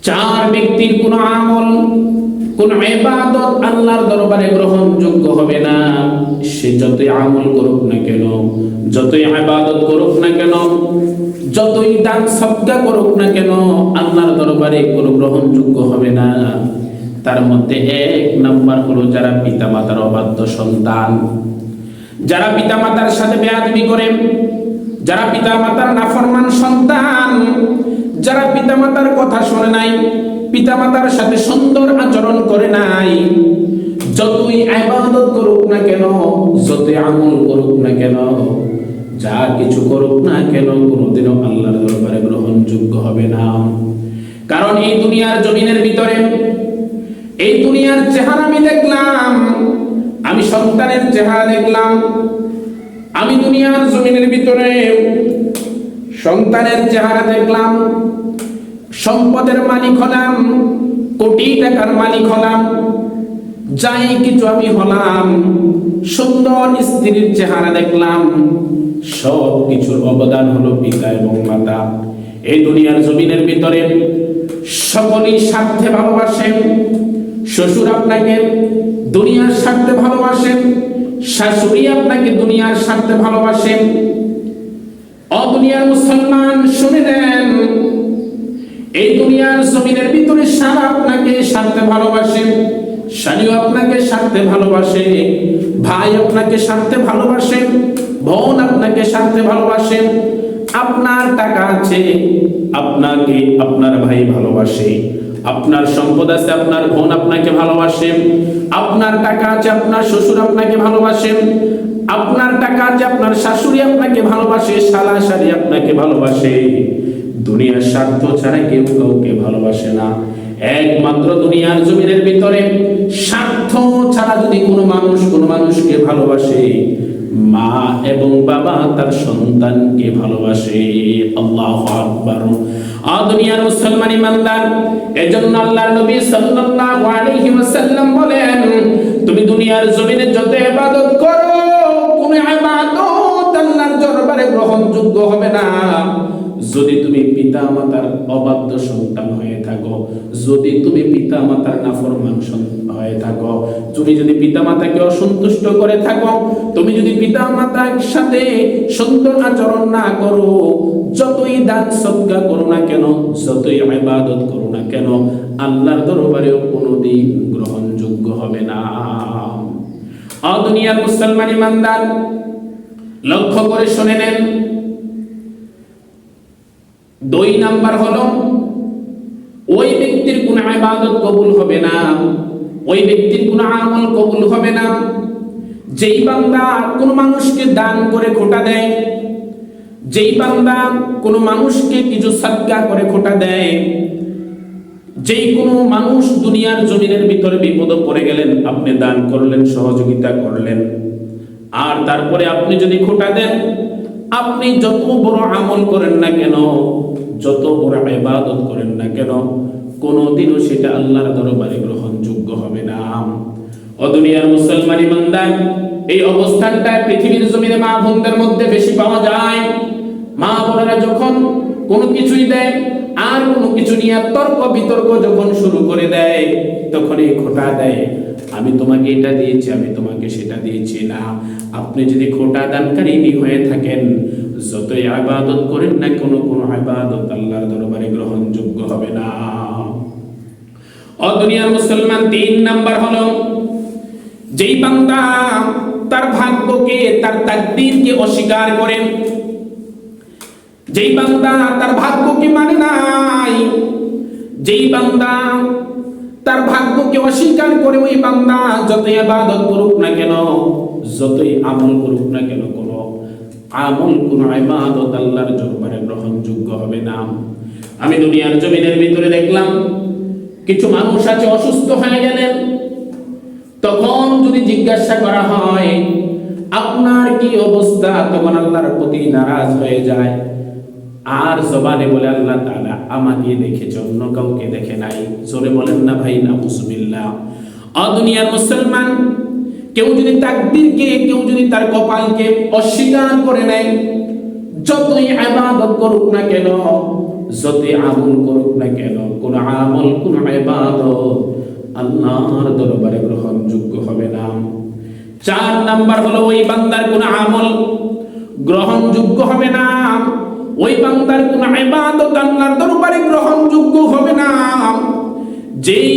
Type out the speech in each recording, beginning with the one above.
চার ব্যক্তির কোন আমল, কোন ইবাদত আল্লাহর দরবারে গ্রহণযোগ্য হবে না। সে যতই আমল করুক না কেন, যতই ইবাদত করুক না কেন, যতই দান সদকা করুক না কেন, আল্লাহর দরবারে কোনো গ্রহণযোগ্য হবে না। তার মধ্যে এক নাম্বার হলো যারা পিতামাতার অবাধ্য সন্তান, যারা পিতামাতার সাথে বেয়াদবি করে, যারা পিতামাতার নাফরমান সন্তান, যারা পিতামাতার কথা শোনে নাই, পিতামাতার সাথে সুন্দর আচরণ করে নাই, যতই ইবাদত করুক না কেন, যতই আমল করুক না কেন, যা কিছু করুক না কেন, কোনোদিনও আল্লাহর দরবারে গ্রহণযোগ্য হবে না। কারণ এই দুনিয়ার জমিনের ভিতরে, এই দুনিয়ার চেহারা আমি দেখলাম, আমি সন্তানের চেহারা দেখলাম, আমি দুনিয়ার জমিনের ভিতরে সন্তানের চেহারা দেখলাম, সম্পদের মালিক হলাম, কোটি টাকার মালিক হলাম, যাই কিছু আমি হলাম, সুন্দর স্ত্রীর চেহারা দেখলাম, সব কিছুর অবদান হলো পিতা এবং মাতা। এই দুনিয়ার জমিনের ভিতরে সকলেই স্বার্থে ভালোবাসেন। শ্বশুর আপনাকে দুনিয়ার স্বার্থে ভালোবাসেন, শাশুড়ি আপনাকে দুনিয়ার স্বার্থে ভালোবাসেন। অদুনিয়ার মুসলমান শুনে নেন, এই দুনিয়ার জমিনের ভিতরে স্বামী আপনাকে স্বার্থে ভালোবাসেন, স্বামীও আপনাকে স্বার্থে ভালোবাসে, ভাই আপনাকে স্বার্থে ভালোবাসেন, বোন আপনাকে স্বার্থে ভালোবাসেন। আপনার টাকা আছে, আপনাকে আপনার ভাই ভালোবাসে, আপনার সম্পদ আছে, আপনার বোন আপনাকে ভালোবাসে, আপনার টাকা আছে, আপনার শ্বশুর আপনাকে ভালোবাসেন, আপনার টাকা আছে, আপনার শাশুড়ি আপনাকে ভালোবাসে, শালা শাড়ি আপনাকে ভালোবাসে। দুনিয়ার স্বার্থ ছাড়া কেউ কাউকে ভালোবাসে না। একমাত্র দুনিয়ার জমিনের ভিতরে স্বার্থ ছাড়া যদি কোনো মানুষকে ভালোবাসে, মা এবং বাবা তার সন্তানকে ভালোবাসে। আল্লাহু আকবার। দুনিয়ার মুসলমান ইমানদার, এজন্য আল্লাহর নবী সাল্লাল্লাহু আলাইহি ওয়াসাল্লাম বলেন, তুমি দুনিয়ার জমিনে যত ইবাদত করো, কোন ইবাদত আল্লাহর দরবারে গ্রহণযোগ্য হবে না যদি তুমি পিতামাতার অবাধ্য সন্তান হয়ে থাকো, যদি তুমি পিতামাতার নাফরমান হয়ে থাকো, তুমি যদি পিতামাতাকে অসন্তুষ্ট করে থাকো, তুমি যদি পিতামাতার সাথে সুন্দর আচরণ না করো, যতই দান সদকা করো না কেন, যতই ইবাদত করো না কেন, আল্লাহর দরবারেও কোনোদিন গ্রহণযোগ্য হবে না। দুনিয়ার মুসলমান ইমানদার, লক্ষ্য করে শুনে নেন। 2 নাম্বার হলো, ওই ব্যক্তির কোন ইবাদত কবুল হবে না, ওই ব্যক্তির কোন আমল কবুল হবে না যেই বান্দা কোন মানুষকে দান করে খোটা দেয়, যেই বান্দা কোন মানুষকে কিছু সাদকা করে খোটা দেয়। যেই কোনো মানুষ দুনিয়ার জমিনের ভিতরে বিপদে পড়ে গেলেন, আপনি দান করলেন, সহযোগিতা করলেন, আর তারপরে আপনি যদি খোটা দেন, আপনি যত বড় আমল করেন না কেন, যত বড় ইবাদত করেন না কেন, কোনোদিনও সেটা আল্লাহর দরবারে গ্রহণযোগ্য হবে না। ও দুনিয়ার মুসলমান ইমানদার, এই অবস্থানটা পৃথিবীর জমিনে মা বোনদের মধ্যে বেশি পাওয়া যায়। মা বোনেরা যখন কোনো কিছুই দেয়, আর কোনো কিছু নিয়ে তর্ক বিতর্ক যখন শুরু করে দেয়, তখন এই খোটা দেয়, আমি তোমাকে এটা দিয়েছি, আমি তোমাকে সেটা দিয়েছি। না, আপনি যদি খোটা দানকারী হয়ে থাকেন, যতই ইবাদত করেন না কোনো ইবাদত আল্লাহর দরবারে গ্রহণযোগ্য হবে না। ও দুনিয়ার মুসলমান, 3 নাম্বার হলো, যেই বান্দা তার ভাগ্যকে, তার তাকদীরকে অস্বীকার করেন, যেই বান্দা তার ভাগ্যকে মানে নাই, যেই বান্দা তার ভাগ্যকে অস্বীকার করে, ওই বান্দা যতই ইবাদত করুক না কেন, যতই আমল করুক না কেন, কোন আমল, কোন ইবাদত আল্লাহর দরবারে গ্রহণযোগ্য হবে না। আমি দুনিয়ার জমিনের ভিতরে দেখলাম, কিছু মানুষ আছে অসুস্থ হয়ে গেলেন, তখন যদি জিজ্ঞাসা করা হয় আপনার কি অবস্থা, তখন আল্লাহর প্রতি নারাজ হয়ে যায়, আর জবানে বলে আল্লাহ তাআলা আমাকে দেখেছে, অন্য কাউকে দেখে নাই। জোরে বলেন না ভাই, নাউজুবিল্লাহ। দুনিয়ার মুসলমান, কেউ যদি তাকদীরকে, কেউ যদি তার কপালকে অস্বীকার করে নেয়, যতই ইবাদত করুক না কেন, যতই আমল করুক না কেন, কোন আমল কোন ইবাদত আল্লাহর দরবারে গ্রহণযোগ্য হবে না। 4 নাম্বার হলো ওই বান্দার কোন আমল গ্রহণযোগ্য হবে না, ওই বান্দার কোন ইবাদত আল্লাহর দরবারে গ্রহণযোগ্য হবে না। যেই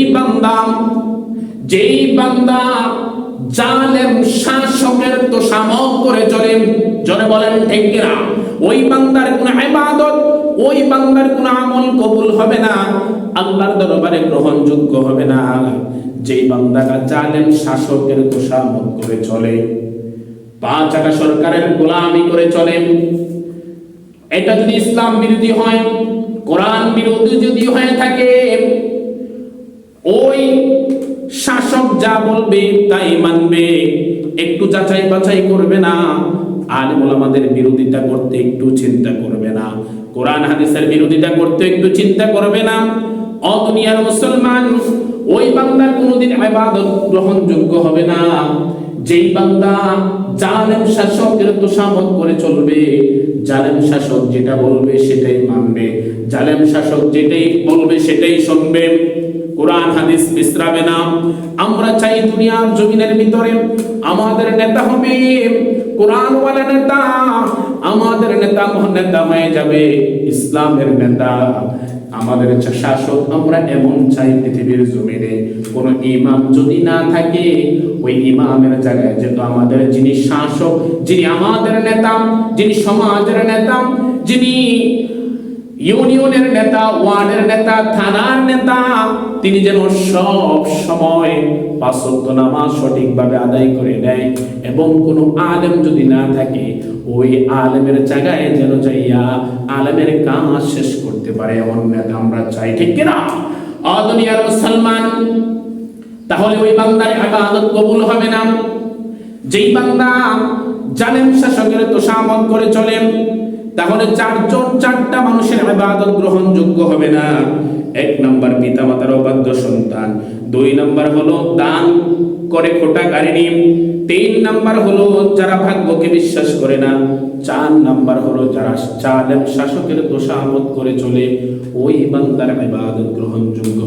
বান্দা জালেম শাসকের তোষামত করে চলে, জনে বলেন ঠিক কিনা, ওই বান্দার কোন ইবাদত, ওই বান্দার কোন আমল কবুল হবে না, আল্লাহর দরবারে গ্রহণযোগ্য হবে না। যেই বান্দাটা জালেম শাসকের তোষামত করে চলে, 5 টাকা সরকারের গোলামি করে চলে, এটা যদি ইসলাম বিরোধী হয়, কোরআন বিরোধী যদি হয়ে থাকে, ওই শাসক যা বলবে তাই মানবে, একটু যাচাই বাছাই করবে না, আলেম ওলামাদের বিরোধিতা করতে একটু চিন্তা করবে না, কোরআন হাদিসের বিরোধিতা করতে একটু চিন্তা করবে না, ও দুনিয়ার মুসলমান, ওই বান্দার কোনোদিন ইবাদত গ্রহণযোগ্য হবে না। যেই বান্দা জালেম শাসকের তোষামত করে চলবে, জালেম শাসক যেটা বলবে সেটাই মানবে, জালেম শাসক যেটাই বলবে সেটাই শুনবে, কোরআন হাদিস বিসরাবে না। আমরা চাই দুনিয়ার জমিনের ভিতরে আমাদের নেতা হবে কোরআন ওয়ালা নেতা, আমাদের নেতা নেতা হয়ে যাবে ইসলামের নেতা, আমাদের শাসক আমরা এমন চাই পৃথিবীর জমিনে কোন ইমাম যদি না থাকে, ওই ইমামের জায়গায় যেহেতু আমাদের যিনি শাসক, যিনি আমাদের নেতা, যিনি সমাজের নেতা, যিনি ইউনিয়নের নেতা, ওয়ার্ডের নেতা, থানার নেতা, তিনি যেন সব সময় 5 ওয়াক্ত নামাজ সঠিকভাবে আদায় করে নেয়, এবং কোনো আলেম যদি না থাকে ওই আলেমের জায়গায় যেন যাইয়া আলেমের কাজ শেষ করতে পারে, এমন নেতা আমরা চাই, ঠিক কিনা? দুনিয়ার মুসলমান, তাহলে ওই বান্দার ইবাদত কবুল হবে না। যেই বান্দা জালেম শাসকের তোষামত করে চলেন, তাহলে 4টা মানুষের ইবাদত গ্রহণযোগ্য হবে না। 1 নাম্বার পিতামাতার অবাধ্য সন্তান, 2 নাম্বার হলো দান করে খোটা কারিনী, 3 নাম্বার হলো যারা ভাগ্যকে বিশ্বাস করে না, 4 নাম্বার হলো যারা জালেম শাসকের তোষামত করে চলে, ওই বান্দার ইবাদত গ্রহণযোগ্য